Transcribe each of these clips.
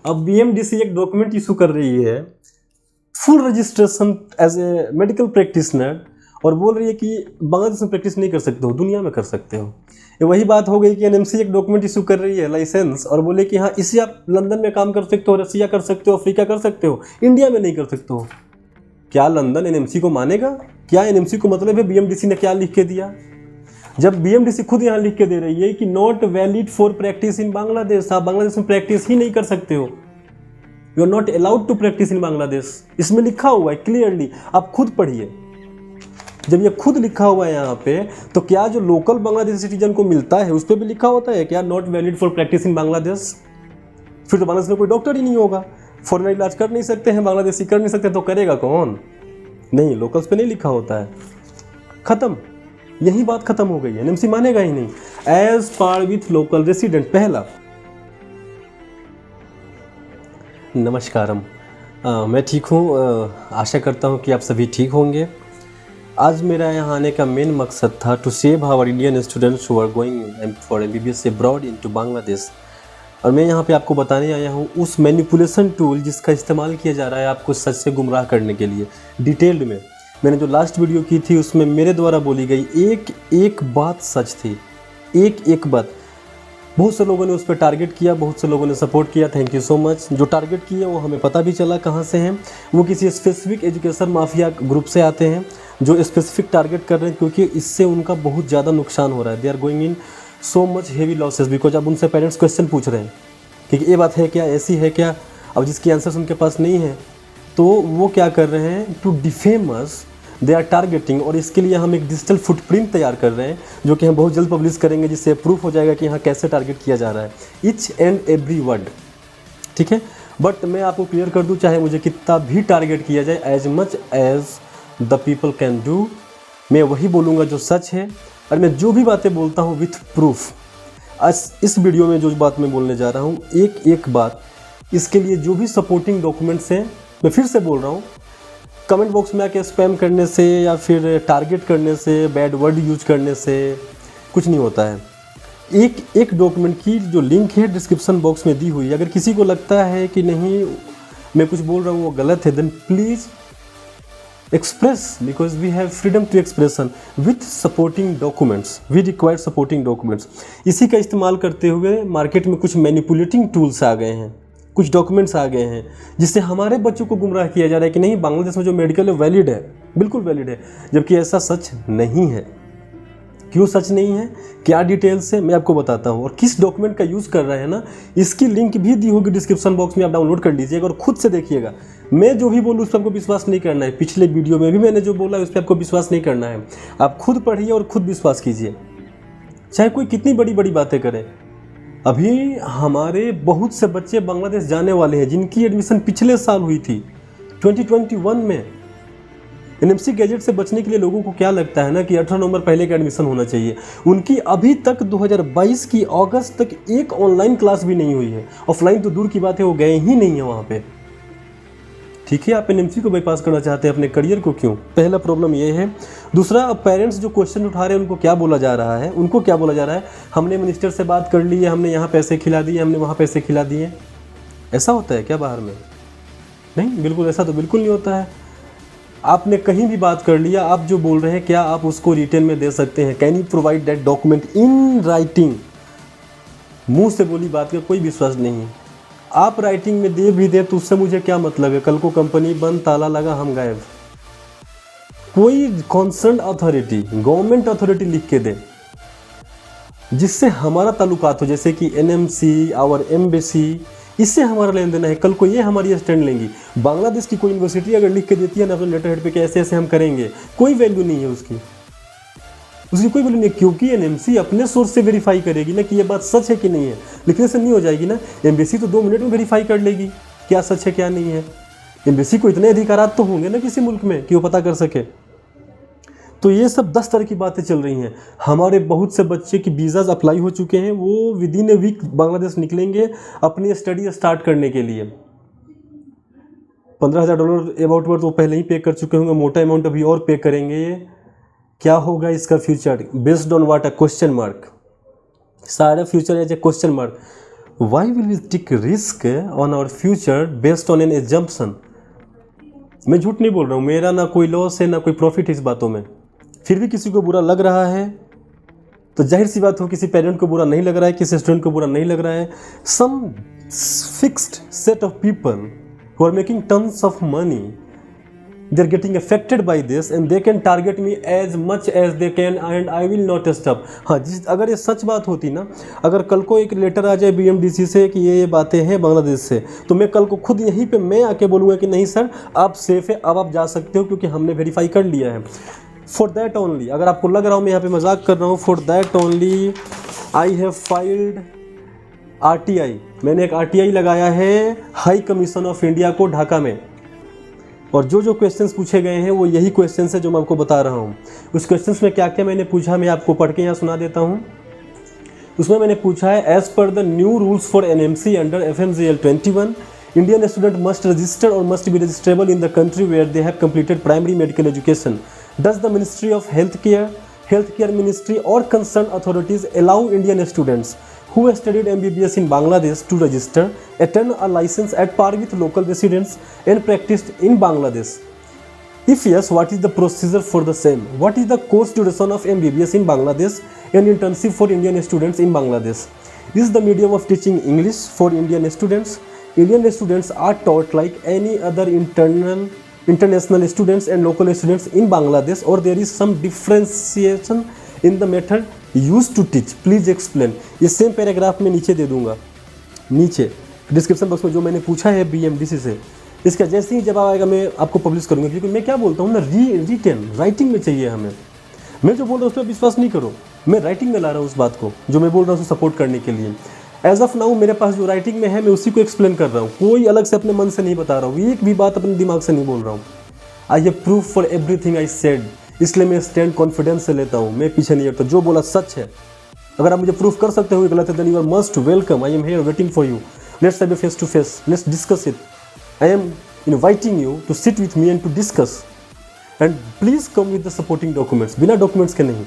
अब बीएमडीसी एक document issue कर रही है full registration as a medical practitioner और बोल रही है कि बांग्लादेश में प्रैक्टिस नहीं कर सकते हो, दुनिया में कर सकते हो। ये वही बात हो गई कि एनएमसी एक डॉक्यूमेंट इशू कर रही है लाइसेंस और बोले कि हाँ इसे आप लंदन में काम कर सकते हो, रसिया कर सकते हो, अफ्रीका कर सकते हो, इंडिया में नहीं कर सकते हो। क्या लंदन एनएमसी को मानेगा? क्या एनएमसी को मतलब है बीएमडीसी ने क्या लिख के दिया? जब बीएमडीसी खुद यहाँ लिख के दे रही है कि not valid for practice in Bangladesh, आप बांग्लादेश में प्रैक्टिस ही नहीं कर सकते हो, you are not allowed to practise in Bangladesh. इसमें लिखा हुआ है क्लियरली, आप खुद पढ़िए। जब ये खुद लिखा हुआ है यहाँ पे, तो क्या जो लोकल बांग्लादेशी सिटीजन को मिलता है उस पर भी लिखा होता है क्या not valid for practice in Bangladesh? फिर तो बांग्लादेश में कोई डॉक्टर ही नहीं होगा, फॉरेनर इलाज कर नहीं सकते हैं, बांग्लादेशी कर नहीं सकते, तो करेगा कौन? नहीं, लोकल्स पे नहीं लिखा होता है। खत्म, यही बात खत्म हो गई है। एनएमसी मानेगा ही नहीं। As par with local resident. पहला, नमस्कारम, मैं ठीक हूँ, आशा करता हूँ कि आप सभी ठीक होंगे। आज मेरा यहाँ आने का मेन मकसद था to save our Indian students who are going for MBBS abroad into Bangladesh. और मैं यहाँ पे आपको बताने आया हूँ उस मैनिपुलेशन टूल जिसका इस्तेमाल किया जा रहा है आपको सच से गुमराह करने के लिए। डिटेल्ड में मैंने जो लास्ट वीडियो की थी उसमें मेरे द्वारा बोली गई एक एक बात सच थी, एक एक बात। बहुत से लोगों ने उस पर टारगेट किया, बहुत से लोगों ने सपोर्ट किया, थैंक यू सो मच। जो टारगेट किए वो हमें पता भी चला कहाँ से हैं, वो किसी स्पेसिफिक एजुकेशन माफिया ग्रुप से आते हैं जो स्पेसिफिक टारगेट कर रहे हैं, क्योंकि इससे उनका बहुत ज़्यादा नुकसान हो रहा है। They are going in so much heavy losses because अब उनसे पेरेंट्स क्वेश्चन पूछ रहे हैं कि ये बात है क्या, ऐसी है क्या। अब जिसकी आंसर्स उनके पास नहीं है तो वो क्या कर रहे हैं, to defame us they are targeting. और इसके लिए हम एक डिजिटल फुटप्रिंट तैयार कर रहे हैं जो कि हम बहुत जल्द पब्लिश करेंगे, जिससे प्रूफ हो जाएगा कि यहाँ कैसे टारगेट किया जा रहा है, ईच एंड एवरी वर्ड। ठीक है, बट मैं आपको क्लियर कर दूँ, चाहे मुझे कितना भी टारगेट किया जाए, as much as the people can do, मैं वही बोलूँगा जो सच है। और मैं जो भी बातें बोलता हूँ विथ प्रूफ। आज इस वीडियो में जो बात मैं बोलने जा रहा हूँ, एक एक बात, इसके लिए जो भी सपोर्टिंग डॉक्यूमेंट्स हैं, मैं फिर से बोल रहा हूँ, कमेंट बॉक्स में आके स्पैम करने से या फिर टारगेट करने से, बैड वर्ड यूज करने से कुछ नहीं होता है। एक एक डॉक्यूमेंट की जो लिंक है डिस्क्रिप्शन बॉक्स में दी हुई है। अगर किसी को लगता है कि नहीं मैं कुछ बोल रहा हूँ वो गलत है, then please express, because we have freedom to expression with supporting documents, we require supporting documents. इसी का इस्तेमाल करते हुए मार्केट में कुछ मैनिपुलेटिंग टूल्स आ गए हैं, कुछ डॉक्यूमेंट्स आ गए हैं जिससे हमारे बच्चों को गुमराह किया जा रहा है कि नहीं बांग्लादेश में जो मेडिकल है वैलिड है, बिल्कुल वैलिड है, जबकि ऐसा सच नहीं है। क्यों सच नहीं है, क्या डिटेल्स है, मैं आपको बताता हूँ। और किस डॉक्यूमेंट का यूज़ कर रहे हैं ना, इसकी लिंक भी दी होगी डिस्क्रिप्शन बॉक्स में, आप डाउनलोड कर लीजिएगा और खुद से देखिएगा। मैं जो भी बोलूँ उस पर आपको विश्वास नहीं करना है। पिछले वीडियो में भी मैंने जो बोला है उस पर आपको विश्वास नहीं करना है। आप खुद पढ़िए और खुद विश्वास कीजिए, चाहे कोई कितनी बड़ी बड़ी बातें करे। अभी हमारे बहुत से बच्चे बांग्लादेश जाने वाले हैं जिनकी एडमिशन पिछले साल हुई थी 2021 में। एनएमसी गैजेट से बचने के लिए लोगों को क्या लगता है ना कि 18 नवंबर पहले का एडमिशन होना चाहिए। उनकी अभी तक 2022 की अगस्त तक एक ऑनलाइन क्लास भी नहीं हुई है। ऑफलाइन तो दूर की बात है, वो गए ही नहीं है वहाँ पे। ठीक है, आप एनएमसी को बाईपास करना चाहते हैं अपने करियर को, क्यों? पहला प्रॉब्लम ये है। दूसरा, पेरेंट्स जो क्वेश्चन उठा रहे हैं उनको क्या बोला जा रहा है, उनको क्या बोला जा रहा है, हमने मिनिस्टर से बात कर ली है, हमने यहाँ पैसे खिला दिए, हमने वहाँ पैसे खिला दिए। ऐसा होता है क्या बाहर में? नहीं, बिल्कुल ऐसा तो बिल्कुल नहीं होता है। आपने कहीं भी बात कर लिया, आप जो बोल रहे हैं क्या आप उसको रिटर्न में दे सकते हैं? Can you provide that document in writing? मुंह से बोली बात का कोई विश्वास नहीं है। आप राइटिंग में दे भी दे तो उससे मुझे क्या मतलब है? कल को कंपनी बंद, ताला लगा, हम गायब। कोई कॉन्सर्न अथॉरिटी, गवर्नमेंट अथॉरिटी लिख के दे जिससे हमारा ताल्लुकात हो, जैसे कि एनएमसी, आवर एम्बेसी, इससे हमारा लेन देन है। कल को ये हमारी स्टैंड लेंगी। बांग्लादेश की कोई यूनिवर्सिटी अगर लिख के देती है ना अपने लेटर हेड पे कि ऐसे ऐसे हम करेंगे, कोई वैल्यू नहीं है उसकी कोई वैल्यू नहीं है, क्योंकि एनएमसी अपने सोर्स से वेरीफाई करेगी ना कि ये बात सच है कि नहीं है। लिखने से नहीं हो जाएगी ना, एम्बेसी तो 2 मिनट में वेरीफाई कर लेगी क्या सच है क्या नहीं है। एम्बेसी को इतने अधिकारात तो होंगे ना किसी मुल्क में कि वो पता कर सके। तो ये सब 10 तरह की बातें चल रही हैं। हमारे बहुत से बच्चे की वीज़ाज अप्लाई हो चुके हैं, वो within a week Bangladesh निकलेंगे अपनी स्टडी स्टार्ट करने के लिए। $15,000 अबाउट वर्थ वो पहले ही पे कर चुके होंगे, मोटा अमाउंट अभी और पे करेंगे। क्या होगा इसका future? Based on what? A question mark. सारा future as a question mark. Why will we take risk on our future based on an assumption. मैं झूठ नहीं बोल रहा हूँ, मेरा ना कोई लॉस है ना कोई प्रॉफिट है इस बातों में, फिर भी किसी को बुरा लग रहा है तो जाहिर सी बात हो, किसी पेरेंट को बुरा नहीं लग रहा है, किसी स्टूडेंट को बुरा नहीं लग रहा है। Some fixed set of people who are making tons of money, they are getting affected by this and they can target me as much as they can and I will not stop। हाँ, अगर ये सच बात होती ना, अगर कल को एक लेटर आ जाए BMDC से कि ये बातें हैं बांग्लादेश से, तो मैं कल को खुद यहीं पे मैं आके बोलूँगा कि नहीं सर आप सेफ है, अब आप जा सकते हो क्योंकि हमने वेरीफाई कर लिया है। फॉर दैट ओनली, अगर आपको लग रहा हूँ मैं यहाँ पे मजाक कर रहा हूँ, for that only I have filed RTI। मैंने एक RTI लगाया है हाई कमीशन ऑफ इंडिया को ढाका में, और जो जो क्वेश्चंस पूछे गए हैं वो यही क्वेश्चंस है जो मैं आपको बता रहा हूँ। उस क्वेश्चंस में क्या क्या मैंने पूछा मैं आपको पढ़ के यहाँ सुना देता हूँ। उसमें मैंने पूछा है as per the new rules for NMC under FMGL 21 Indian student must register और must be registrable in the country where they have completed primary medical education. Does the ministry of health care ministry और concern authorities allow Indian students who has studied MBBS in Bangladesh to register, attend a license at par with local residents and practiced in Bangladesh? If yes, what is the procedure for the same? What is the course duration of MBBS in Bangladesh and internship for Indian students in Bangladesh? Is the medium of teaching English for Indian students? Indian students are taught like any other international students and local students in Bangladesh, or there is some differentiation in the method used to teach? Please explain। ये same paragraph में नीचे दे दूंगा, नीचे description box में जो मैंने पूछा है BMDC से, इसका जैसे ही जवाब आएगा मैं आपको पब्लिश करूंगा। क्योंकि मैं क्या बोलता हूँ ना, रिटन राइटिंग में चाहिए हमें। मैं जो बोल रहा हूँ उस पर विश्वास नहीं करो, मैं राइटिंग में ला रहा हूँ उस बात को जो मैं बोल रहा हूँ उसको सपोर्ट करने के लिए। एज ऑफ नाउ मेरे पास जो राइटिंग में है मैं उसी को एक्सप्लेन कर रहा हूँ, कोई अलग से अपने मन से नहीं बता रहा हूँ, एक भी बात अपने दिमाग से नहीं बोल रहा हूँ। I have proof for everything I said, इसलिए मैं स्टैंड कॉन्फिडेंस से लेता हूँ, मैं पीछे नहीं हटता। जो बोला सच है, अगर आप मुझे प्रूफ कर सकते हो गलत है then you are must welcome. I am here waiting for you, let's have a face to face, let's discuss it. I am inviting you to sit with me and to discuss, and please come with the supporting documents. बिना documents के नहीं,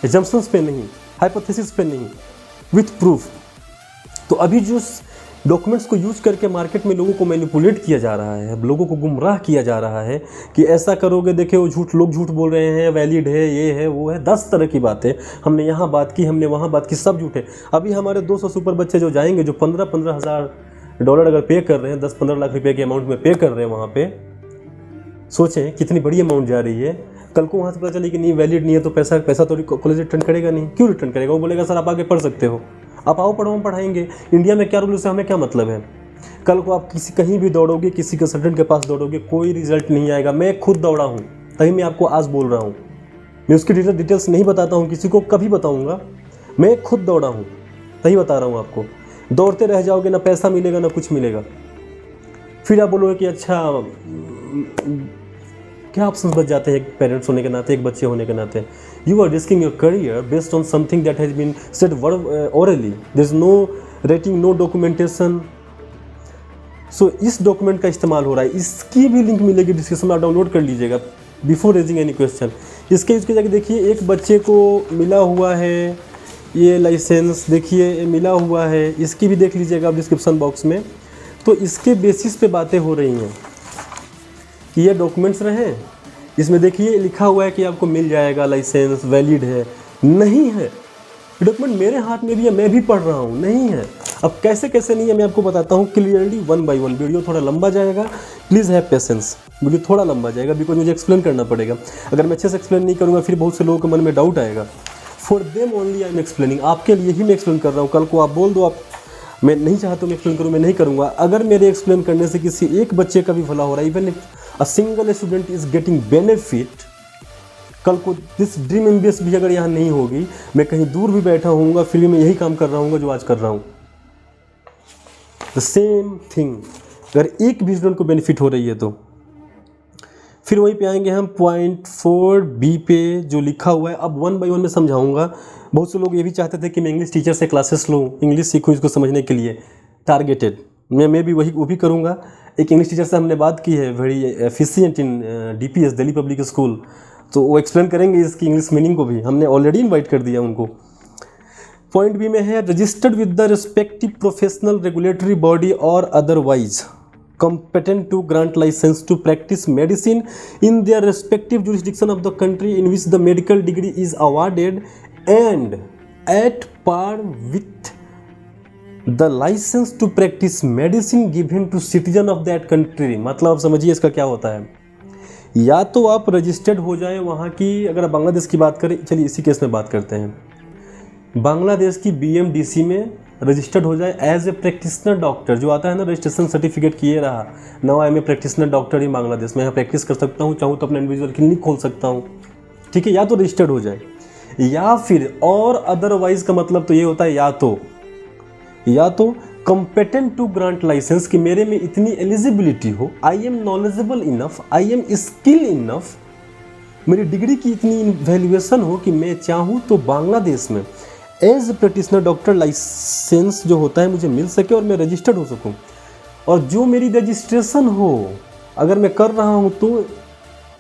assumptions पे नहीं, hypothesis पे नहीं, with proof. तो अभी जो डॉक्यूमेंट्स को यूज करके मार्केट में लोगों को मैनिपुलेट किया जा रहा है, लोगों को गुमराह किया जा रहा है कि ऐसा करोगे देखिए वो झूठ, लोग झूठ बोल रहे हैं, वैलिड है, ये है वो है, 10 तरह की बातें। हमने यहाँ बात की, हमने वहाँ बात की, सब झूठ है। अभी हमारे 200 सुपर बच्चे जो जाएंगे, जो 15-15 हज़ार डॉलर अगर पे कर रहे हैं, 10-15 लाख रुपये के अमाउंट में पे कर रहे हैं वहाँ पे, सोचें कितनी बड़ी अमाउंट जा रही है। कल को वहाँ से पता चले कि नहीं वैलिड नहीं है तो पैसा तो कॉलेज रिटर्न करेगा नहीं। क्यों रिटर्न करेगा? वो बोलेगा सर आप आगे पढ़ सकते हो, आप आओ पढ़ो, हम पढ़ाएंगे। इंडिया में क्या रूल है, हमें क्या मतलब है? कल को आप कहीं भी दौड़ोगे, किसी कंसल्टेंट के पास दौड़ोगे, कोई रिजल्ट नहीं आएगा। मैं खुद दौड़ा हूँ, तभी मैं आपको आज बोल रहा हूँ। मैं उसकी डिटेल्स नहीं बताता हूँ किसी को, कभी बताऊँगा। मैं खुद दौड़ा हूँ, तभी बता रहा हूँ आपको। दौड़ते रह जाओगे, ना पैसा मिलेगा ना कुछ मिलेगा। फिर आप बोलोगे कि अच्छा क्या ऑप्शंस बच जाते हैं एक पेरेंट्स होने के नाते, एक बच्चे होने के नाते। You are risking your career based on something that has been said orally, there is no rating, no documentation. So इस डॉक्यूमेंट का इस्तेमाल हो रहा है, इसकी भी लिंक मिलेगी डिस्क्रिप्शन में, आप डाउनलोड कर लीजिएगा बिफोर रेजिंग एनी क्वेश्चन। इसके जाके देखिए, एक बच्चे को मिला हुआ है ये लाइसेंस, देखिए मिला हुआ है, इसकी भी देख लीजिएगा आप डिस्क्रिप्शन बॉक्स में। तो इसके बेसिस पे बातें हो रही हैं कि ये डॉक्यूमेंट्स रहे, इसमें देखिए लिखा हुआ है कि आपको मिल जाएगा, लाइसेंस वैलिड है। नहीं है, डॉक्यूमेंट मेरे हाथ में भी है, मैं भी पढ़ रहा हूँ, नहीं है। अब कैसे कैसे नहीं है मैं आपको बताता हूँ क्लियरली, 1 by 1। वीडियो थोड़ा लंबा जाएगा, प्लीज़ हैव पेशेंस। वीडियो थोड़ा लंबा जाएगा बिकॉज मुझे एक्सप्लेन करना पड़ेगा। अगर मैं अच्छे से एक्सप्लेन नहीं करूँगा फिर बहुत से लोगों के मन में डाउट आएगा। For them only I am explaining, आपके लिए ही मैं एक्सप्लेन कर रहा हूँ। कल को आप बोल दो आप मैं नहीं चाहता मैं एक्सप्लेन करूँ, मैं नहीं करूँगा। अगर मेरे एक्सप्लेन करने से किसी एक बच्चे का भी भला हो रहा है, even if a single student is getting benefit, कल को दिस ड्रीम MBBS भी अगर यहाँ नहीं होगी, मैं कहीं दूर भी बैठा होऊंगा, फिर भी मैं यही काम कर रहा हूँ जो आज कर रहा हूँ। द सेम थिंग, अगर एक भी स्टूडेंट को बेनिफिट हो रही है तो फिर वहीं पे आएंगे हम पॉइंट 4B पे जो लिखा हुआ है। अब 1 by 1 में समझाऊंगा। बहुत से लोग ये भी चाहते थे कि मैं इंग्लिश टीचर से क्लासेस लूँ, इंग्लिश सीखूँ इसको समझने के लिए, टारगेटेड। मैं भी वो भी करूँगा। एक इंग्लिश टीचर से हमने बात की है, वेरी एफिशिएंट इन DPS दिल्ली पब्लिक स्कूल, तो वो एक्सप्लेन करेंगे इसकी इंग्लिश मीनिंग को भी, हमने ऑलरेडी इन्वाइट कर दिया उनको। पॉइंट बी में है registered with the respective professional regulatory body और otherwise competent to grant license to practice medicine in their respective jurisdiction of the country in which the medical degree is awarded and at par with the license to practice medicine given to citizen of that country। मतलब समझिए इसका क्या होता है, या तो आप registered हो जाए वहाँ की, अगर आप बांग्लादेश की बात करें, चलिए इसी केस में बात करते हैं, बांग्लादेश की BMDC में रजिस्टर्ड हो जाए एज ए प्रैक्टिशनर डॉक्टर, जो आता है ना रजिस्ट्रेशन सर्टिफिकेट किए रहा, now I am a practitioner doctor in Bangladesh में, यहाँ प्रैक्टिस कर सकता हूँ, चाहूँ तो अपना इंडिविजुअल क्लिनिक खोल सकता हूँ, ठीक है, या तो रजिस्टर्ड हो जाए, या फिर और अदरवाइज का मतलब तो ये होता है या तो कॉम्पिटेंट टू ग्रांट लाइसेंस, कि मेरे में इतनी एलिजिबिलिटी हो, I am knowledgeable enough, I am skill enough, मेरी डिग्री की इतनी वैल्यूएशन हो कि मैं चाहूँ तो बांग्लादेश में एज प्रैक्टिशनर डॉक्टर लाइसेंस जो होता है मुझे मिल सके और मैं रजिस्टर्ड हो सकूं। और जो मेरी रजिस्ट्रेशन हो, अगर मैं कर रहा हूं तो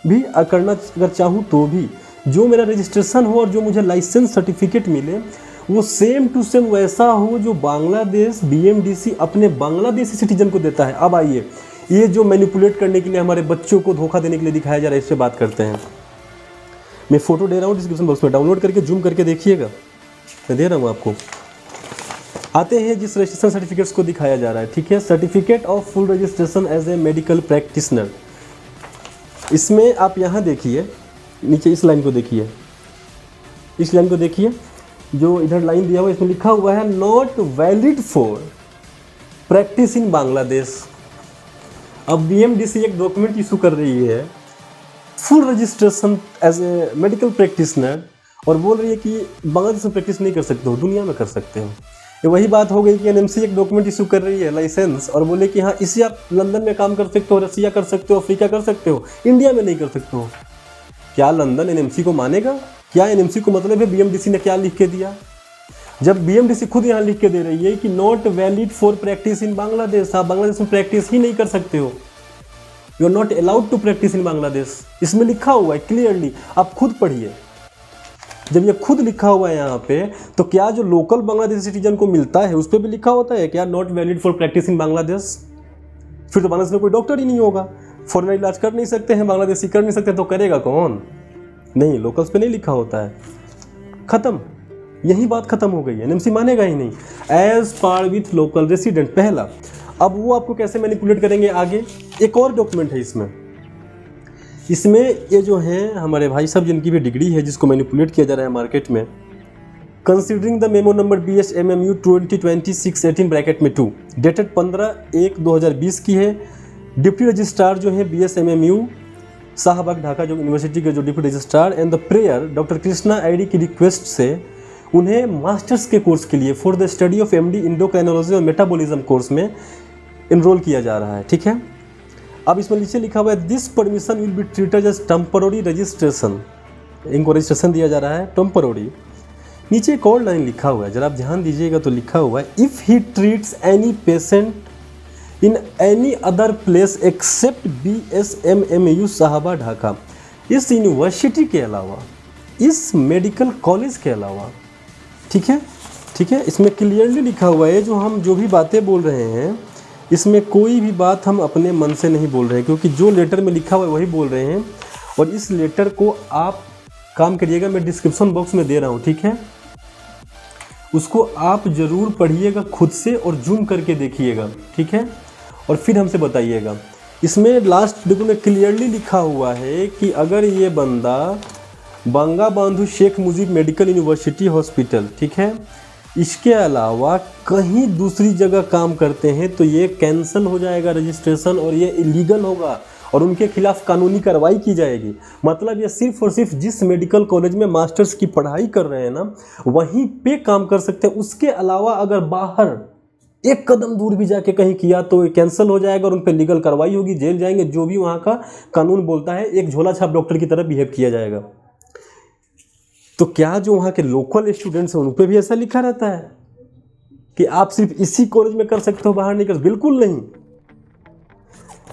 भी, करना अगर चाहूँ तो भी, जो मेरा रजिस्ट्रेशन हो और जो मुझे लाइसेंस सर्टिफिकेट मिले वो सेम टू सेम वैसा हो जो बांग्लादेश BMDC अपने बांग्लादेशी सिटीजन को देता है। अब आइए, ये जो मैनिपुलेट करने के लिए, हमारे बच्चों को धोखा देने के लिए दिखाया जा रहा है, इससे बात करते हैं। मैं फ़ोटो दे रहा हूँ डिस्क्रिप्शन बॉक्स में, डाउनलोड करके जूम करके देखिएगा, मैं दे रहा हूँ आपको। आते हैं जिस रजिस्ट्रेशन सर्टिफिकेट्स को दिखाया जा रहा है, ठीक है, certificate of full registration as a medical practitioner. इसमें आप यहाँ देखिए, नीचे इस लाइन को देखिए, इस लाइन को देखिए, जो इधर लाइन दिया हुआ है इसमें लिखा हुआ है not valid for practice in Bangladesh. अब BMDC एक डॉक्यूमेंट इशू कर रही है full registration as a medical practitioner, और बोल रही है कि बांग्लादेश में प्रैक्टिस नहीं कर सकते हो, दुनिया में कर सकते हो। ये वही बात हो गई कि NMC एक डॉक्यूमेंट इशू कर रही है लाइसेंस, और बोले कि हाँ इसे आप लंदन में काम कर सकते हो, रसिया कर सकते हो, अफ्रीका कर सकते हो, इंडिया में नहीं कर सकते हो। क्या लंदन NMC को मानेगा? क्या NMC को मतलब है BMDC ने क्या लिख के दिया? जब BMDC खुद यहाँ लिख के दे रही है कि not valid for practice in Bangladesh, आप बांग्लादेश में प्रैक्टिस ही नहीं कर सकते हो, you are not allowed to practise in Bangladesh. इसमें लिखा हुआ है क्लियरली, आप खुद पढ़िए। जब ये खुद लिखा हुआ है यहाँ पे, तो क्या जो लोकल बांग्लादेशी सिटीजन को मिलता है उस पर भी लिखा होता है क्या not valid for practice in Bangladesh? फिर तो बांग्लादेश में कोई डॉक्टर ही नहीं होगा, फॉरेनर इलाज कर नहीं सकते हैं, बांग्लादेशी कर नहीं सकते, तो करेगा कौन? नहीं, लोकल्स पे नहीं लिखा होता है, खत्म, यही बात खत्म हो गई है। NMC मानेगा ही नहीं। As par with local resident, पहला। अब वो आपको कैसे मैनिपुलेट करेंगे आगे? एक और डॉक्यूमेंट है इसमें ये जो है हमारे भाई साहब जिनकी भी डिग्री है, जिसको मैनिपुलेट किया जा रहा है मार्केट में, considering the memo number BSMMU 2020-618 bracket में 2 डेटेड 15/1/2020 की है। डिप्टी रजिस्ट्रार जो है BSMMU शाहबाग ढाका जो यूनिवर्सिटी के जो deputy registrar and the prayer doctor Krishna ID की रिक्वेस्ट से उन्हें मास्टर्स के कोर्स के लिए for the study of MD endocrinology और मेटाबॉलिज्म कोर्स में इनरोल किया जा रहा है, ठीक है। अब इसमें नीचे लिखा हुआ है this permission will be treated as temporary registration, इनको रजिस्ट्रेशन दिया जा रहा है टेम्पररी। नीचे एक और लाइन लिखा हुआ है, जरा आप ध्यान दीजिएगा, तो लिखा हुआ है if he treats any patient in any other place except BSMMU Shahbag Dhaka, इस यूनिवर्सिटी के अलावा, इस मेडिकल कॉलेज के अलावा, ठीक है, ठीक है, इसमें क्लियरली लिखा हुआ है, जो हम जो भी बातें बोल रहे हैं इसमें कोई भी बात हम अपने मन से नहीं बोल रहे हैं, क्योंकि जो लेटर में लिखा हुआ है वही बोल रहे हैं। और इस लेटर को आप काम करिएगा, मैं डिस्क्रिप्शन बॉक्स में दे रहा हूँ, ठीक है, उसको आप ज़रूर पढ़िएगा खुद से और जूम करके देखिएगा, ठीक है, और फिर हमसे बताइएगा। इसमें लास्ट डिब्बे में क्लियरली लिखा हुआ है कि अगर ये बंदा Bangabandhu Sheikh Mujib medical university hospital, ठीक है, इसके अलावा कहीं दूसरी जगह काम करते हैं तो ये कैंसिल हो जाएगा रजिस्ट्रेशन, और ये इलीगल होगा और उनके खिलाफ कानूनी कार्रवाई की जाएगी। मतलब ये सिर्फ और सिर्फ जिस मेडिकल कॉलेज में मास्टर्स की पढ़ाई कर रहे हैं ना, वहीं पे काम कर सकते हैं। उसके अलावा अगर बाहर एक कदम दूर भी जाके कहीं किया तो ये कैंसिल हो जाएगा और उन पर लीगल कार्रवाई होगी, जेल जाएंगे, जो भी वहाँ का कानून बोलता है। एक झोला छाप डॉक्टर की तरह बिहेव किया जाएगा। तो क्या जो वहाँ के लोकल स्टूडेंट्स हैं उन पर भी ऐसा लिखा रहता है कि आप सिर्फ इसी कॉलेज में कर सकते हो, बाहर नहीं कर? बिल्कुल नहीं।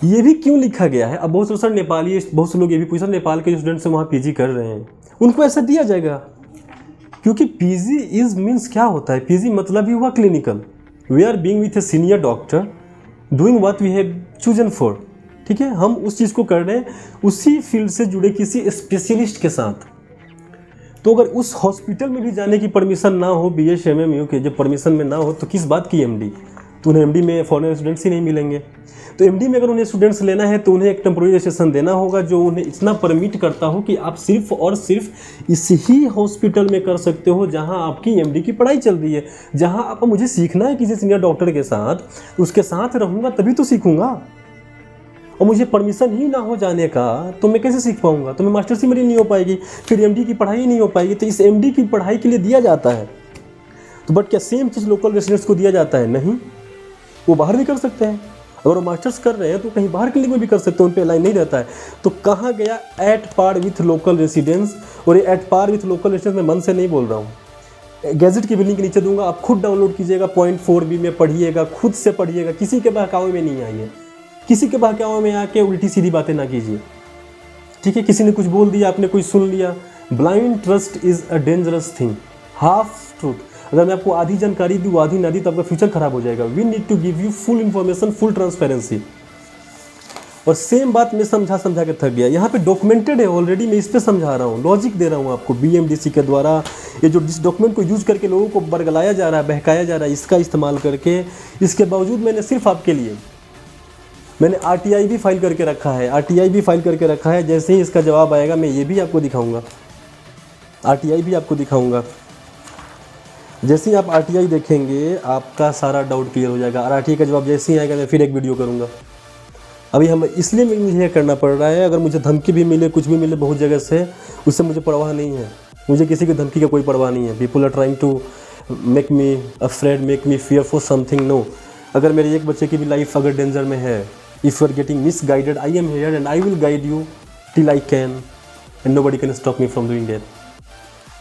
ये भी क्यों लिखा गया है? अब बहुत से नेपाली, बहुत से लोग ये भी पूछा, नेपाल के स्टूडेंट्स वहाँ PG कर रहे हैं, उनको ऐसा दिया जाएगा क्योंकि पीजी इज मीन्स क्या होता है, पीजी मतलब ही हुआ clinical, we are being with a senior doctor doing what we have chosen for. ठीक है, हम उस चीज़ को कर रहे हैं उसी फील्ड से जुड़े किसी स्पेशलिस्ट के साथ। तो अगर उस हॉस्पिटल में भी जाने की परमिशन ना हो, BSMMU के जब परमिशन में ना हो, तो किस बात की MD? तो उन्हें MD में फॉरेन स्टूडेंट्स ही नहीं मिलेंगे। तो MD में अगर उन्हें स्टूडेंट्स लेना है तो उन्हें एक टेम्पोररी रजिस्ट्रेशन देना होगा जो उन्हें इतना परमिट करता हो कि आप सिर्फ और सिर्फ इस ही हॉस्पिटल में कर सकते हो जहां आपकी MD की पढ़ाई चल रही है। जहां आप मुझे सीखना है किसी सीनियर डॉक्टर के साथ, उसके साथ रहूँगा तभी तो सीखूँगा। और मुझे परमिशन ही ना हो जाने का तो मैं कैसे सीख पाऊंगा? तो मैं मास्टर्स ही मेरी नहीं हो पाएगी, फिर MD की पढ़ाई नहीं हो पाएगी। तो इस MD की पढ़ाई के लिए दिया जाता है। तो बट क्या सेम चीज़ लोकल रेसिडेंट्स को दिया जाता है? नहीं, वो बाहर भी कर सकते हैं। अगर वो मास्टर्स कर रहे हैं तो कहीं बाहर क्लिनिक में भी कर सकते हैं, उन पर अलाइन नहीं रहता है। तो कहाँ गया at par with local residence? और ये at par with local residence मैं मन से नहीं बोल रहा हूँ। गैजेट की भी लिंक नीचे दूंगा, आप खुद डाउनलोड कीजिएगा, पॉइंट 4B में पढ़िएगा, खुद से पढ़िएगा, किसी के बहकावे में नहीं आइए, किसी के बहकावे में आके उल्टी सीधी बातें ना कीजिए। ठीक है, किसी ने कुछ बोल दिया, आपने कुछ सुन लिया। Blind trust is a dangerous thing, half truth. अगर मैं आपको आधी जानकारी दूँ, आधी ना दी, तो आपका फ्यूचर खराब हो जाएगा। We need to give you full information, full transparency. और सेम बात मैं समझा के थक गया। यहाँ पे डॉक्यूमेंटेड है ऑलरेडी, मैं इस पर समझा रहा हूँ, लॉजिक दे रहा हूँ आपको। BMDC के द्वारा ये जो जिस डॉक्यूमेंट को यूज करके लोगों को बरगलाया जा रहा है, बहकाया जा रहा है, इसका इस्तेमाल करके, इसके बावजूद मैंने सिर्फ आपके लिए मैंने RTI भी फाइल करके रखा है, RTI भी फाइल करके रखा है। जैसे ही इसका जवाब आएगा मैं ये भी आपको दिखाऊंगा, RTI भी आपको दिखाऊंगा। जैसे ही आप RTI देखेंगे आपका सारा डाउट क्लियर हो जाएगा। और RTI का जवाब जैसे ही आएगा मैं फिर एक वीडियो करूंगा। अभी हम इसलिए मुझे ये करना पड़ रहा है, अगर मुझे धमकी भी मिले, कुछ भी मिले बहुत जगह से, उससे मुझे परवाह नहीं है। मुझे किसी की धमकी का कोई परवाह नहीं है। People are trying to make me afraid, make me fear for something. No, अगर मेरे एक बच्चे की भी लाइफ अगर डेंजर में है, if you are getting misguided, I am here and I will guide you till I can and nobody can stop me from doing that.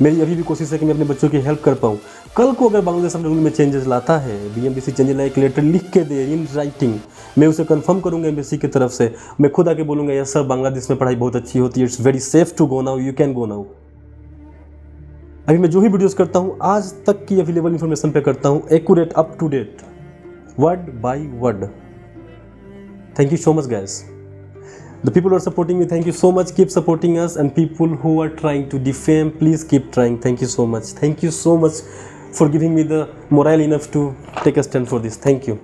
मेरी अभी भी कोशिश है कि मैं अपने बच्चों की हेल्प कर पाऊँ। कल को अगर बांग्लादेश अपने रूल में चेंजेस लाता है, BMDC चेंजेस लाए, एक लेटर लिख के दे इन राइटिंग, मैं उसे कंफर्म करूंगा एम्बेसी की तरफ से। मैं खुद आके बोलूँगा यस सर, बांग्लादेश में पढ़ाई बहुत अच्छी होती है, it's very safe to go now, you can go now. अभी मैं जो भी वीडियोस करता हूँ आज तक की अवेलेबल इन्फॉर्मेशन पे करता हूँ, accurate, up to date, word by word. Thank you so much guys. The people who are supporting me, thank you so much, keep supporting us, and people who are trying to defame, please keep trying. Thank you so much. Thank you so much for giving me the morale enough to take a stand for this. Thank you.